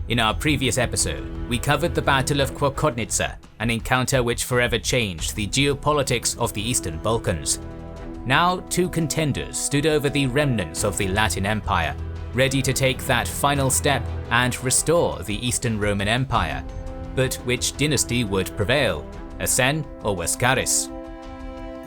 In our previous episode, we covered the Battle of Kłodznica, an encounter which forever changed the geopolitics of the Eastern Balkans. Now, two contenders stood over the remnants of the Latin Empire, ready to take that final step and restore the Eastern Roman Empire. But which dynasty would prevail, Asen or Wascaris?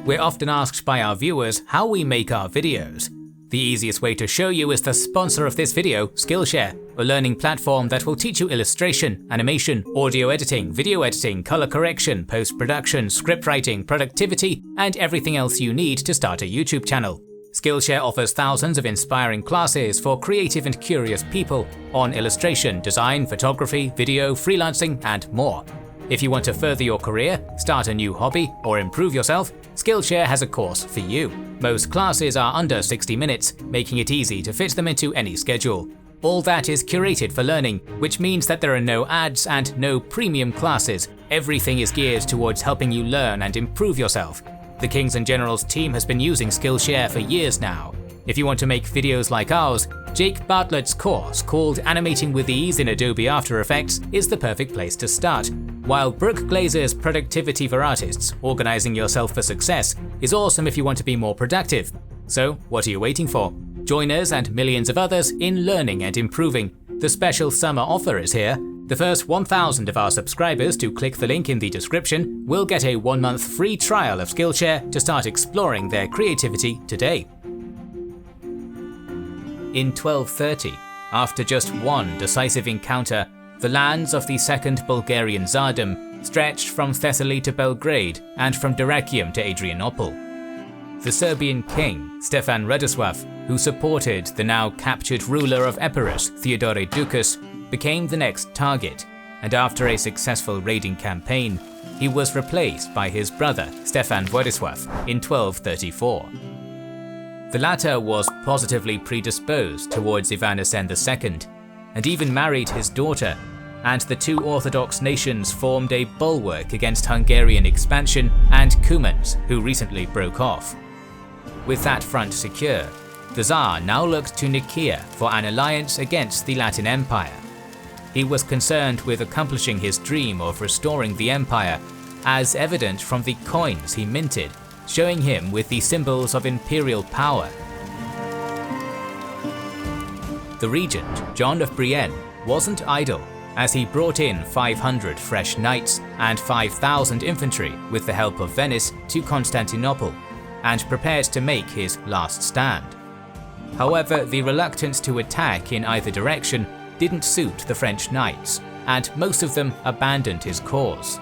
We're often asked by our viewers how we make our videos. The easiest way to show you is the sponsor of this video, Skillshare, a learning platform that will teach you illustration, animation, audio editing, video editing, color correction, post-production, script writing, productivity, and everything else you need to start a YouTube channel. Skillshare offers thousands of inspiring classes for creative and curious people on illustration, design, photography, video, freelancing, and more. If you want to further your career, start a new hobby, or improve yourself, Skillshare has a course for you. Most classes are under 60 minutes, making it easy to fit them into any schedule. All that is curated for learning, which means that there are no ads and no premium classes. Everything is geared towards helping you learn and improve yourself. The Kings and Generals team has been using Skillshare for years now. If you want to make videos like ours, Jake Bartlett's course called Animating with Ease in Adobe After Effects is the perfect place to start, while Brooke Glazer's Productivity for Artists, Organizing Yourself for Success, is awesome if you want to be more productive. So, what are you waiting for? Join us and millions of others in learning and improving. The special summer offer is here. The first 1,000 of our subscribers to click the link in the description will get a 1-month free trial of Skillshare to start exploring their creativity today. In 1230, after just one decisive encounter, the lands of the Second Bulgarian Tsardom stretched from Thessaly to Belgrade and from Dyrrhachium to Adrianople. The Serbian king, Stefan Radoslav, who supported the now captured ruler of Epirus, Theodore Doukas, became the next target, and after a successful raiding campaign, he was replaced by his brother, Stefan Władysław, in 1234. The latter was positively predisposed towards Ivan Asen II, and even married his daughter, and the two Orthodox nations formed a bulwark against Hungarian expansion and Cumans, who recently broke off. With that front secure, the Tsar now looked to Nicaea for an alliance against the Latin Empire. He was concerned with accomplishing his dream of restoring the empire, as evident from the coins he minted, showing him with the symbols of imperial power. The regent, John of Brienne, wasn't idle, as he brought in 500 fresh knights and 5,000 infantry with the help of Venice to Constantinople, and prepared to make his last stand. However, the reluctance to attack in either direction didn't suit the French knights, and most of them abandoned his cause.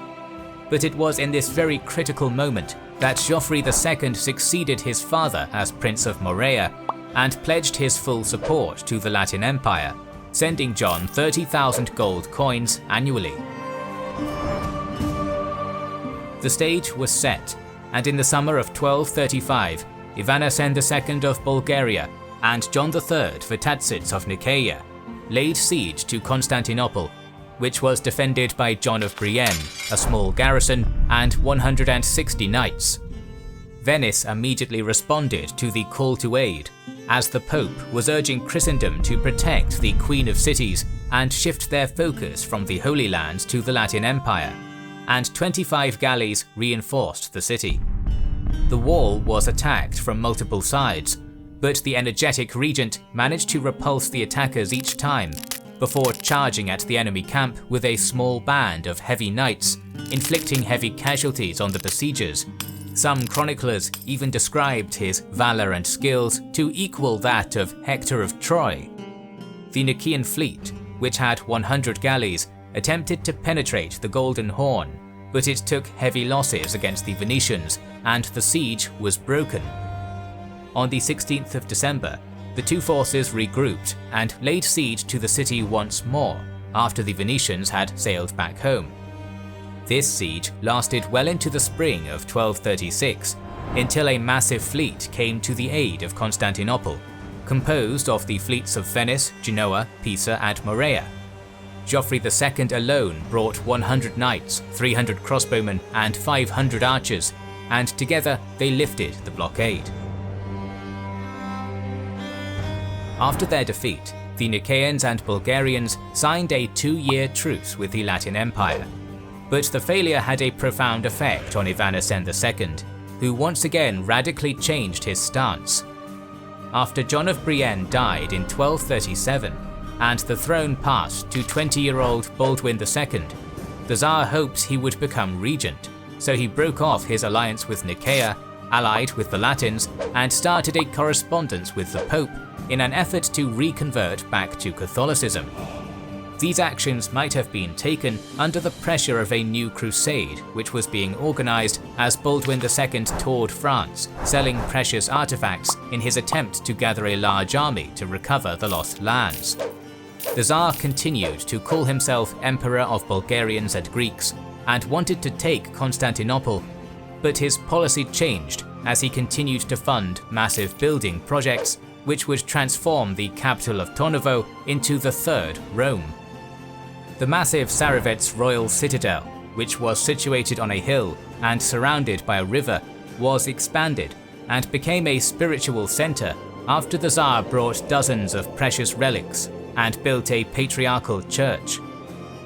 But it was in this very critical moment that Geoffrey II succeeded his father as Prince of Morea and pledged his full support to the Latin Empire, sending John 30,000 gold coins annually. The stage was set, and in the summer of 1235, Ivan Asen II of Bulgaria and John III Vatatzits of Nicaea laid siege to Constantinople, which was defended by John of Brienne, a small garrison, and 160 knights. Venice immediately responded to the call to aid, as the Pope was urging Christendom to protect the Queen of Cities and shift their focus from the Holy Land to the Latin Empire, and 25 galleys reinforced the city. The wall was attacked from multiple sides, but the energetic regent managed to repulse the attackers each time, before charging at the enemy camp with a small band of heavy knights, inflicting heavy casualties on the besiegers. Some chroniclers even described his valor and skills to equal that of Hector of Troy. The Nicaean fleet, which had 100 galleys, attempted to penetrate the Golden Horn, but it took heavy losses against the Venetians, and the siege was broken. On the 16th of December, the two forces regrouped and laid siege to the city once more, after the Venetians had sailed back home. This siege lasted well into the spring of 1236, until a massive fleet came to the aid of Constantinople, composed of the fleets of Venice, Genoa, Pisa, and Morea. Geoffrey II alone brought 100 knights, 300 crossbowmen, and 500 archers, and together they lifted the blockade. After their defeat, The Nicaeans and Bulgarians signed a 2-year truce with the Latin Empire. But the failure had a profound effect on Evanescen II, who once again radically changed his stance. After John of Brienne died in 1237, and the throne passed to 20-year-old Baldwin II, the Tsar hoped he would become regent, so he broke off his alliance with Nicaea, allied with the Latins, and started a correspondence with the Pope in an effort to reconvert back to Catholicism. These actions might have been taken under the pressure of a new crusade which was being organized as Baldwin II toured France, selling precious artifacts in his attempt to gather a large army to recover the lost lands. The Tsar continued to call himself Emperor of Bulgarians and Greeks and wanted to take Constantinople, but his policy changed as he continued to fund massive building projects which would transform the capital of Tornovo into the Third Rome. The massive Tsarevets royal citadel, which was situated on a hill and surrounded by a river, was expanded and became a spiritual center after the Tsar brought dozens of precious relics and built a patriarchal church.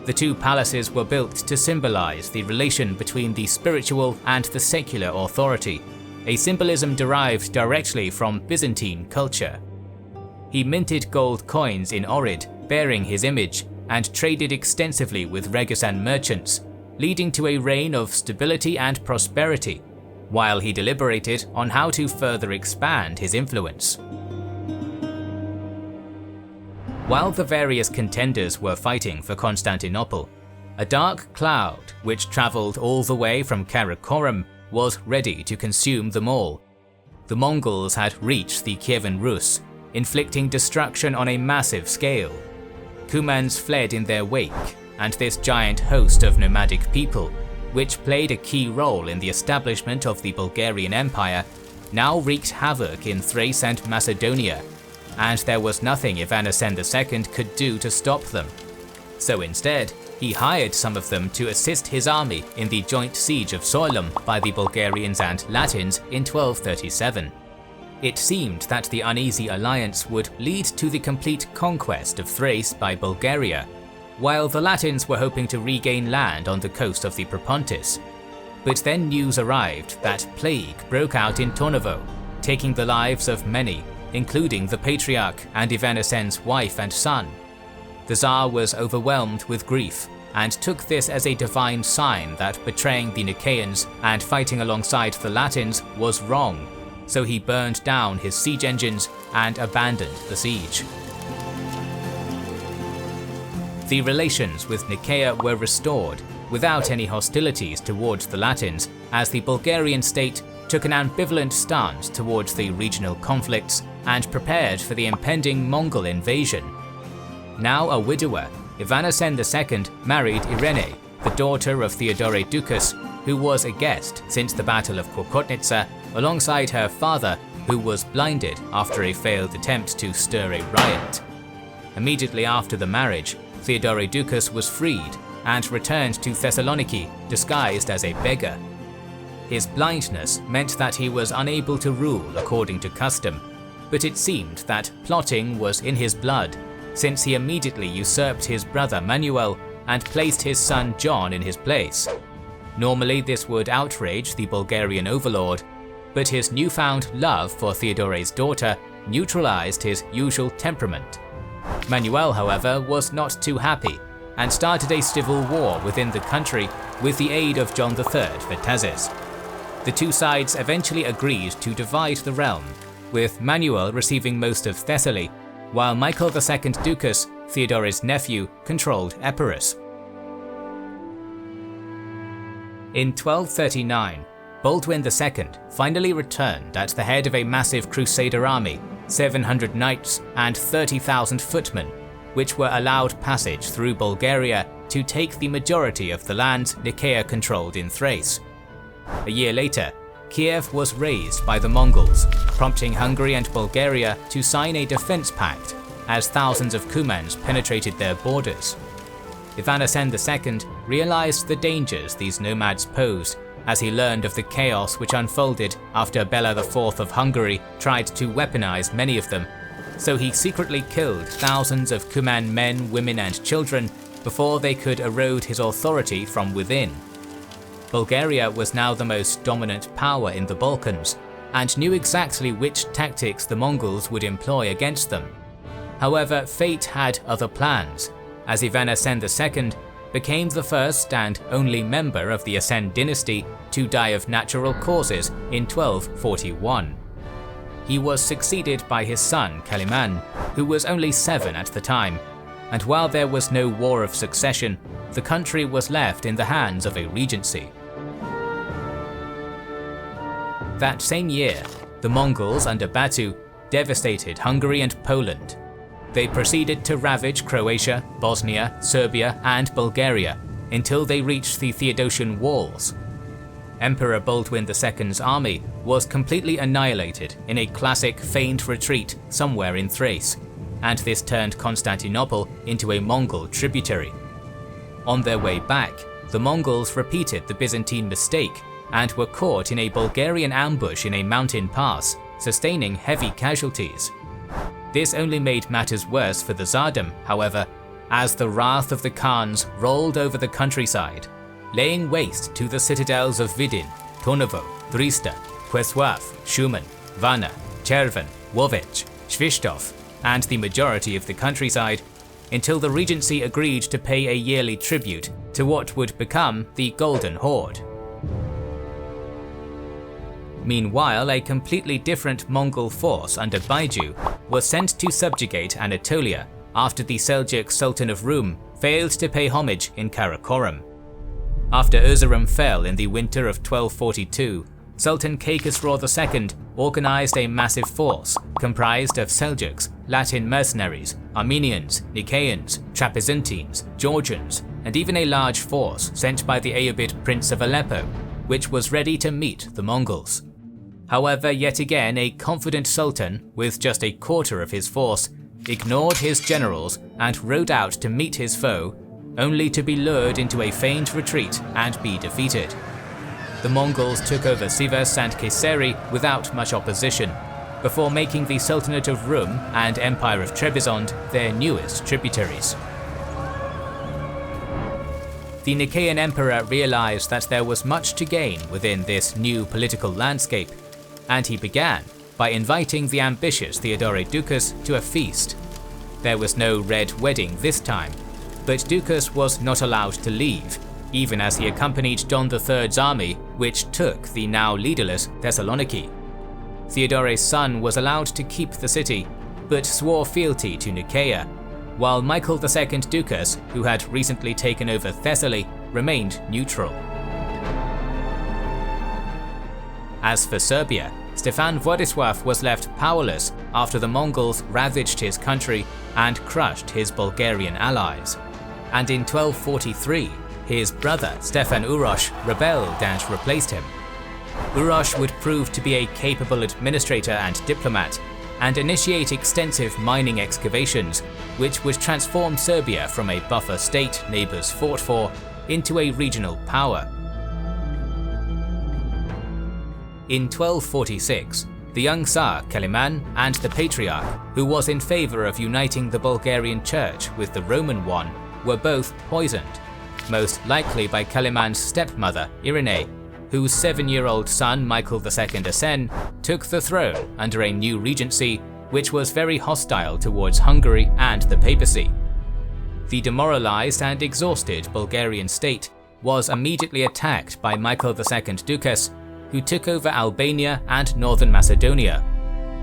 The two palaces were built to symbolize the relation between the spiritual and the secular authority, a symbolism derived directly from Byzantine culture. He minted gold coins in Ohrid bearing his image and traded extensively with Regisan merchants, leading to a reign of stability and prosperity, while he deliberated on how to further expand his influence. While the various contenders were fighting for Constantinople, a dark cloud, which travelled all the way from Karakorum, was ready to consume them all. The Mongols had reached the Kievan Rus, inflicting destruction on a massive scale. Cumans fled in their wake, and this giant host of nomadic people, which played a key role in the establishment of the Bulgarian Empire, now wreaked havoc in Thrace and Macedonia, and there was nothing Evanescen II could do to stop them. So instead, he hired some of them to assist his army in the joint siege of Soilum by the Bulgarians and Latins in 1237. It seemed that the uneasy alliance would lead to the complete conquest of Thrace by Bulgaria, while the Latins were hoping to regain land on the coast of the Propontis. But then news arrived that plague broke out in Tornovo, taking the lives of many, including the Patriarch and Evanescen's wife and son. The Tsar was overwhelmed with grief and took this as a divine sign that betraying the Nicaeans and fighting alongside the Latins was wrong, so he burned down his siege engines and abandoned the siege. The relations with Nicaea were restored without any hostilities towards the Latins, as the Bulgarian state took an ambivalent stance towards the regional conflicts and prepared for the impending Mongol invasion. Now a widower, Evanescen II married Irene, the daughter of Theodore Ducas, who was a guest since the Battle of Kwokotnitsa, alongside her father, who was blinded after a failed attempt to stir a riot. Immediately after the marriage, Theodore Ducas was freed and returned to Thessaloniki disguised as a beggar. His blindness meant that he was unable to rule according to custom, but it seemed that plotting was in his blood, since he immediately usurped his brother Manuel and placed his son John in his place. Normally this would outrage the Bulgarian overlord, but his newfound love for Theodore's daughter neutralized his usual temperament. Manuel, however, was not too happy and started a civil war within the country with the aid of John III Vatasis. The two sides eventually agreed to divide the realm, with Manuel receiving most of Thessaly, while Michael II Ducas, Theodore's nephew, controlled Epirus. In 1239, Baldwin II finally returned at the head of a massive crusader army, 700 knights and 30,000 footmen, which were allowed passage through Bulgaria to take the majority of the land Nicaea controlled in Thrace. A year later, Kiev was razed by the Mongols, prompting Hungary and Bulgaria to sign a defense pact as thousands of Cumans penetrated their borders. Evanescen II realized the dangers these nomads posed as he learned of the chaos which unfolded after Bela IV of Hungary tried to weaponize many of them, so he secretly killed thousands of Cuman men, women and children before they could erode his authority from within. Bulgaria was now the most dominant power in the Balkans, and knew exactly which tactics the Mongols would employ against them. However, fate had other plans, as Ivan Asen II became the first and only member of the Asen dynasty to die of natural causes in 1241. He was succeeded by his son Kaliman, who was only 7 at the time, and while there was no war of succession, the country was left in the hands of a regency. That same year, the Mongols under Batu devastated Hungary and Poland. They proceeded to ravage Croatia, Bosnia, Serbia and Bulgaria until they reached the Theodosian Walls. Emperor Baldwin II's army was completely annihilated in a classic feigned retreat somewhere in Thrace, and this turned Constantinople into a Mongol tributary. On their way back, the Mongols repeated the Byzantine mistake and were caught in a Bulgarian ambush in a mountain pass, sustaining heavy casualties. This only made matters worse for the Tsardom, however, as the wrath of the Khans rolled over the countryside, laying waste to the citadels of Vidin, Tornovo, Drista, Queswav, Shumen, Vana, Cherven, Wovech, Svistov, and the majority of the countryside, until the regency agreed to pay a yearly tribute to what would become the Golden Horde. Meanwhile, a completely different Mongol force under Baiju was sent to subjugate Anatolia after the Seljuk Sultan of Rum failed to pay homage in Karakorum. After Erzurum fell in the winter of 1242, Sultan Kaikhosro II organized a massive force comprised of Seljuks, Latin mercenaries, Armenians, Nicaeans, Trapezuntines, Georgians, and even a large force sent by the Ayyubid Prince of Aleppo, which was ready to meet the Mongols. However, yet again a confident sultan, with just a quarter of his force, ignored his generals and rode out to meet his foe, only to be lured into a feigned retreat and be defeated. The Mongols took over Sivas and Kayseri without much opposition, before making the Sultanate of Rum and Empire of Trebizond their newest tributaries. The Nicaean emperor realized that there was much to gain within this new political landscape, and he began by inviting the ambitious Theodore Ducas to a feast. There was no red wedding this time, but Ducas was not allowed to leave, even as he accompanied John III's army, which took the now leaderless Thessaloniki. Theodore's son was allowed to keep the city, but swore fealty to Nicaea, while Michael II Ducas, who had recently taken over Thessaly, remained neutral. As for Serbia, Stefan Władysław was left powerless after the Mongols ravaged his country and crushed his Bulgarian allies. And in 1243, his brother Stefan Uroš rebelled and replaced him. Uroš would prove to be a capable administrator and diplomat, and initiate extensive mining excavations, which would transform Serbia from a buffer state neighbors fought for into a regional power. In 1246, the young Tsar Kaliman and the Patriarch, who was in favor of uniting the Bulgarian church with the Roman one, were both poisoned, most likely by Kaliman's stepmother Irene, whose 7-year-old son Michael II Asen took the throne under a new regency which was very hostile towards Hungary and the papacy. The demoralized and exhausted Bulgarian state was immediately attacked by Michael II Ducas, who took over Albania and northern Macedonia,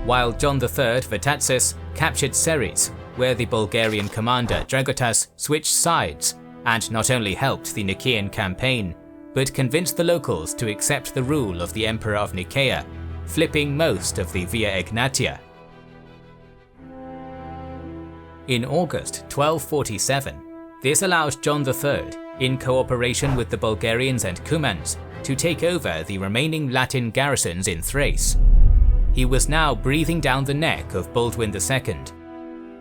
while John III Vatatzes captured Ceres, where the Bulgarian commander Dragotas switched sides and not only helped the Nicaean campaign, but convinced the locals to accept the rule of the Emperor of Nicaea, flipping most of the Via Egnatia. In August 1247, this allowed John III, in cooperation with the Bulgarians and Cumans, to take over the remaining Latin garrisons in Thrace. He was now breathing down the neck of Baldwin II,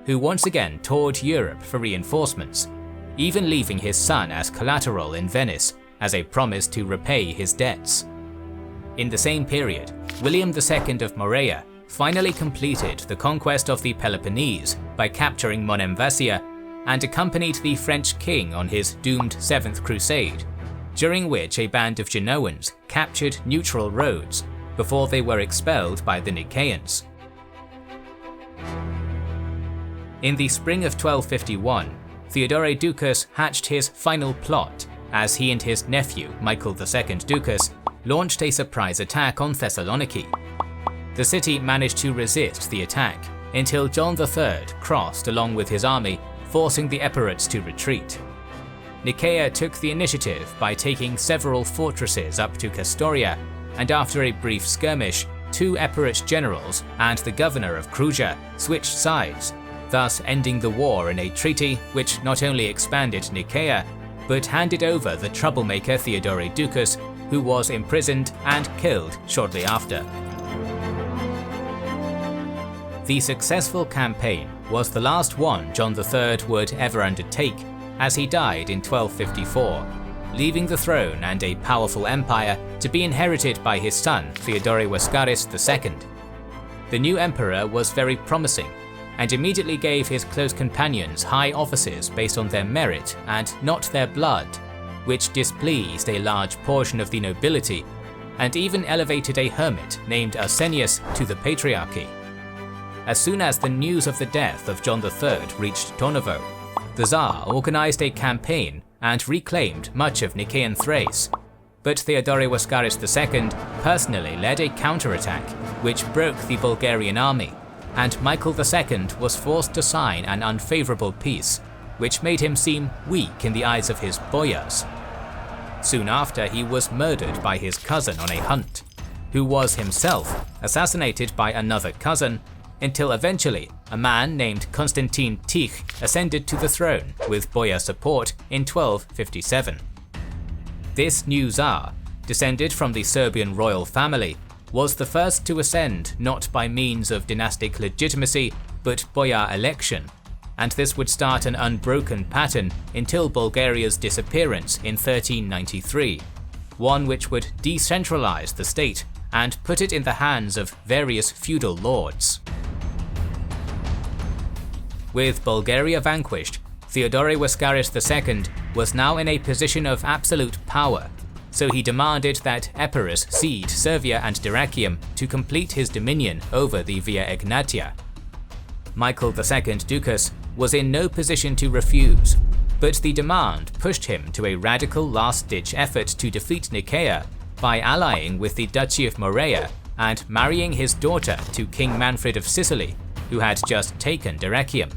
who once again toured Europe for reinforcements, even leaving his son as collateral in Venice as a promise to repay his debts. In the same period, William II of Morea finally completed the conquest of the Peloponnese by capturing Monemvasia and accompanied the French king on his doomed Seventh Crusade, during which a band of Genoans captured neutral Rhodes before they were expelled by the Nicaeans. In the spring of 1251, Theodoredukes hatched his final plot as he and his nephew, Michael II Ducas, launched a surprise attack on Thessaloniki. The city managed to resist the attack until John III crossed along with his army, forcing the Epirates to retreat. Nicaea took the initiative by taking several fortresses up to Castoria, and after a brief skirmish, 2 Epirate generals and the governor of Kruja switched sides, thus ending the war in a treaty which not only expanded Nicaea, but handed over the troublemaker Theodoredukes, who was imprisoned and killed shortly after. The successful campaign was the last one John III would ever undertake, as he died in 1254, leaving the throne and a powerful empire to be inherited by his son Theodoriwascaris II. The new emperor was very promising, and immediately gave his close companions high offices based on their merit and not their blood, which displeased a large portion of the nobility, and even elevated a hermit named Arsenius to the patriarchy. As soon as the news of the death of John III reached Tornovo, the Tsar organized a campaign and reclaimed much of Nicaean Thrace, but Theodoriwascaris II personally led a counterattack which broke the Bulgarian army, and Michael II was forced to sign an unfavorable peace, which made him seem weak in the eyes of his boyars. Soon after, he was murdered by his cousin on a hunt, who was himself assassinated by another cousin, until eventually a man named Constantine Tich ascended to the throne with boyar support in 1257. This new Tsar, descended from the Serbian royal family, was the first to ascend not by means of dynastic legitimacy but boyar election, and this would start an unbroken pattern until Bulgaria's disappearance in 1393, one which would decentralize the state and put it in the hands of various feudal lords. With Bulgaria vanquished, Theodoriwascaris II was now in a position of absolute power, so he demanded that Epirus cede Servia and Dyrrachium to complete his dominion over the Via Egnatia. Michael II Ducas was in no position to refuse, but the demand pushed him to a radical last-ditch effort to defeat Nicaea by allying with the Duchy of Morea and marrying his daughter to King Manfred of Sicily, who had just taken Dyrrachium.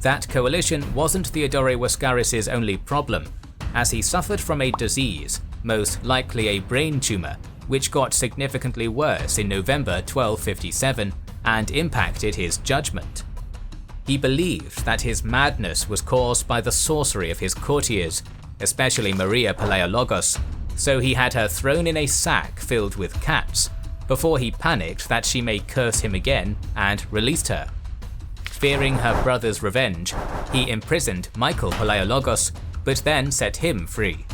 That coalition wasn't Theodoriwascaris' only problem, as he suffered from a disease, most likely a brain tumor, which got significantly worse in November 1257 and impacted his judgment. He believed that his madness was caused by the sorcery of his courtiers, especially Maria Palaiologos, so he had her thrown in a sack filled with cats, before he panicked that she may curse him again and released her. Fearing her brother's revenge, he imprisoned Michael Palaiologos, but then set him free.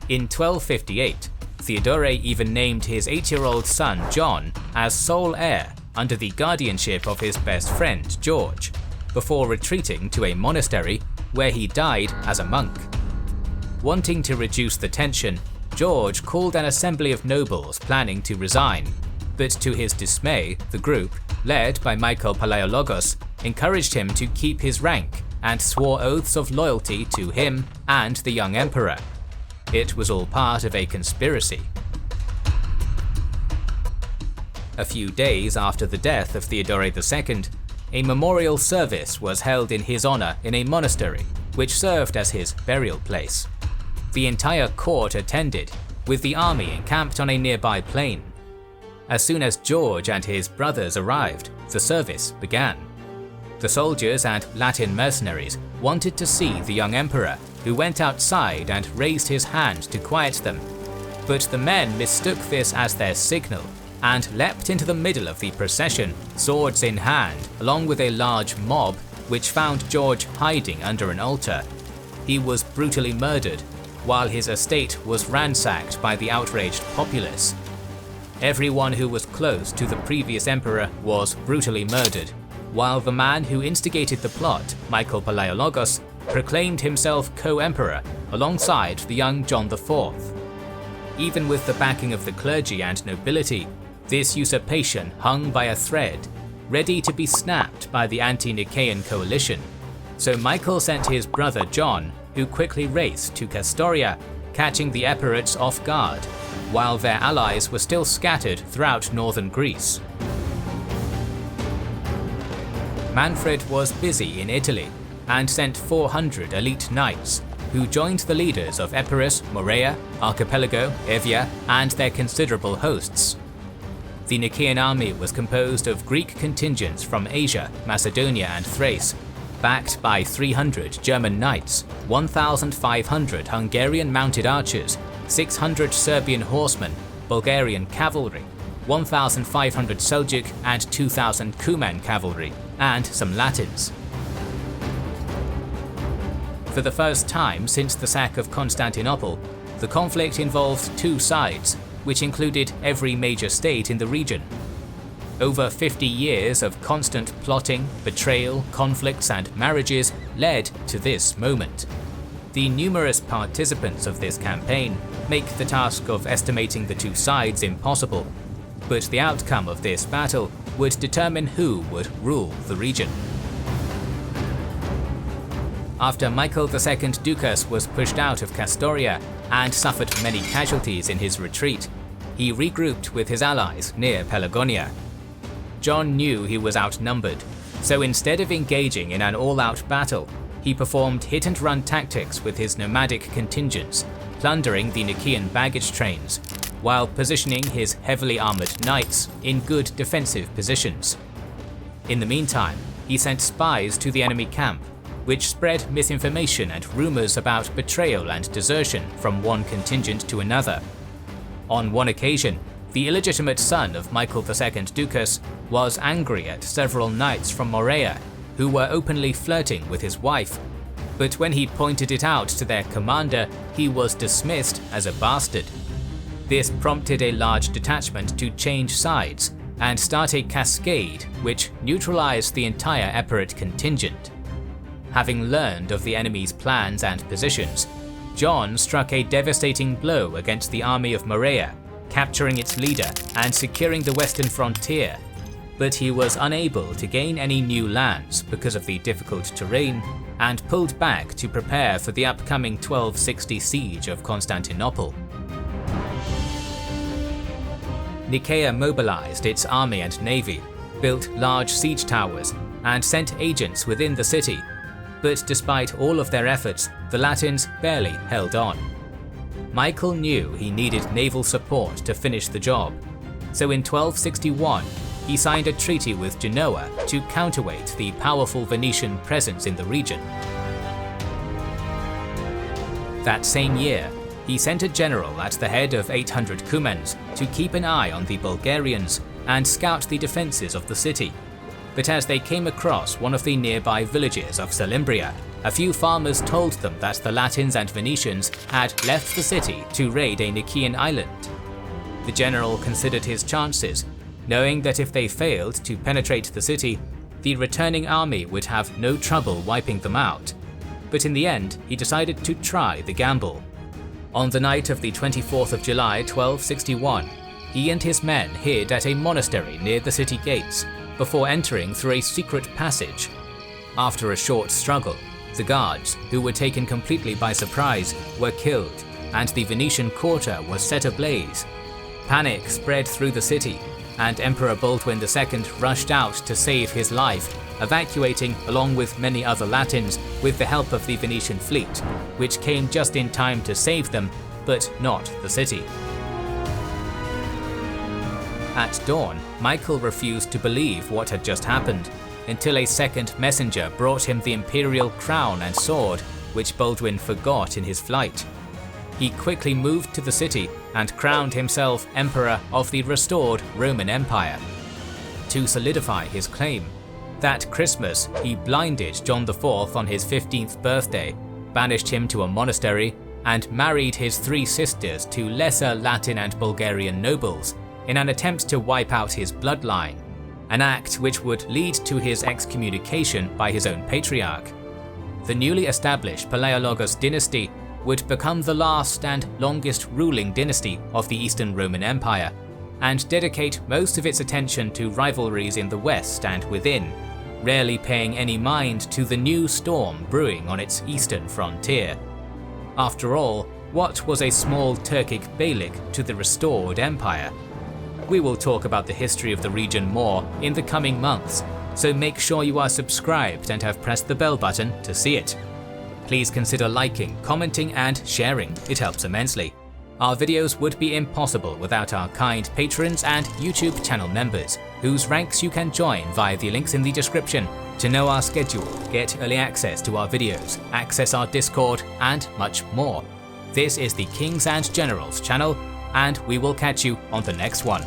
In 1258, Theodore even named his 8-year-old son John as sole heir under the guardianship of his best friend George, before retreating to a monastery where he died as a monk. Wanting to reduce the tension, George called an assembly of nobles planning to resign, but to his dismay, the group, led by Michael Palaiologos, encouraged him to keep his rank and swore oaths of loyalty to him and the young emperor. It was all part of a conspiracy. A few days after the death of Theodore II, a memorial service was held in his honor in a monastery, which served as his burial place. The entire court attended, with the army encamped on a nearby plain. As soon as George and his brothers arrived, the service began. The soldiers and Latin mercenaries wanted to see the young emperor, who went outside and raised his hand to quiet them, but the men mistook this as their signal and leapt into the middle of the procession, swords in hand, along with a large mob, which found George hiding under an altar. He was brutally murdered, while his estate was ransacked by the outraged populace. Everyone who was close to the previous emperor was brutally murdered, while the man who instigated the plot, Michael Palaiologos, proclaimed himself co-emperor alongside the young John IV. Even with the backing of the clergy and nobility, this usurpation hung by a thread, ready to be snapped by the anti-Nicaean coalition. So Michael sent his brother John, who quickly raced to Kastoria, catching the Epirates off guard, while their allies were still scattered throughout northern Greece. Manfred was busy in Italy and sent 400 elite knights, who joined the leaders of Epirus, Morea, Archipelago, Evia, and their considerable hosts. The Nicaean army was composed of Greek contingents from Asia, Macedonia, and Thrace, backed by 300 German knights, 1,500 Hungarian mounted archers, 600 Serbian horsemen, Bulgarian cavalry, 1,500 Seljuk and 2,000 Cuman cavalry, and some Latins. For the first time since the sack of Constantinople, the conflict involved two sides, which included every major state in the region. Over 50 years of constant plotting, betrayal, conflicts, and marriages led to this moment. The numerous participants of this campaign make the task of estimating the two sides impossible, but the outcome of this battle would determine who would rule the region. After Michael II Ducas was pushed out of Kastoria and suffered many casualties in his retreat, he regrouped with his allies near Pelagonia. John knew he was outnumbered, so instead of engaging in an all-out battle, he performed hit-and-run tactics with his nomadic contingents, plundering the Nicaean baggage trains, while positioning his heavily armoured knights in good defensive positions. In the meantime, he sent spies to the enemy camp, which spread misinformation and rumours about betrayal and desertion from one contingent to another. On one occasion, the illegitimate son of Michael II Ducas was angry at several knights from Morea who were openly flirting with his wife, but when he pointed it out to their commander, he was dismissed as a bastard. This prompted a large detachment to change sides and start a cascade which neutralized the entire Epirate contingent. Having learned of the enemy's plans and positions, John struck a devastating blow against the army of Morea, capturing its leader and securing the western frontier, but he was unable to gain any new lands because of the difficult terrain and pulled back to prepare for the upcoming 1260 siege of Constantinople. Nicaea mobilized its army and navy, built large siege towers, and sent agents within the city, but despite all of their efforts, the Latins barely held on. Michael knew he needed naval support to finish the job, so in 1261 he signed a treaty with Genoa to counterweight the powerful Venetian presence in the region. That same year, he sent a general at the head of 800 Cumans to keep an eye on the Bulgarians and scout the defences of the city. But as they came across one of the nearby villages of Salimbria, a few farmers told them that the Latins and Venetians had left the city to raid a Nicaean island. The general considered his chances, knowing that if they failed to penetrate the city, the returning army would have no trouble wiping them out. But in the end, he decided to try the gamble. On the night of the 24th of July 1261, he and his men hid at a monastery near the city gates, before entering through a secret passage. After a short struggle, the guards, who were taken completely by surprise, were killed, and the Venetian quarter was set ablaze. Panic spread through the city, and Emperor Baldwin II rushed out to save his life, evacuating along with many other Latins with the help of the Venetian fleet, which came just in time to save them, but not the city. At dawn, Michael refused to believe what had just happened, until a second messenger brought him the imperial crown and sword, which Baldwin forgot in his flight. He quickly moved to the city and crowned himself emperor of the restored Roman Empire. To solidify his claim, that Christmas he blinded John IV on his 15th birthday, banished him to a monastery, and married his three sisters to lesser Latin and Bulgarian nobles, in an attempt to wipe out his bloodline, an act which would lead to his excommunication by his own patriarch. The newly established Palaiologos dynasty would become the last and longest ruling dynasty of the Eastern Roman Empire, and dedicate most of its attention to rivalries in the west and within, rarely paying any mind to the new storm brewing on its eastern frontier. After all, what was a small Turkic beylik to the restored empire? We will talk about the history of the region more in the coming months, so make sure you are subscribed and have pressed the bell button to see it. Please consider liking, commenting and sharing, it helps immensely. Our videos would be impossible without our kind patrons and YouTube channel members, whose ranks you can join via the links in the description to know our schedule, get early access to our videos, access our Discord, and much more. This is the Kings and Generals channel, and we will catch you on the next one.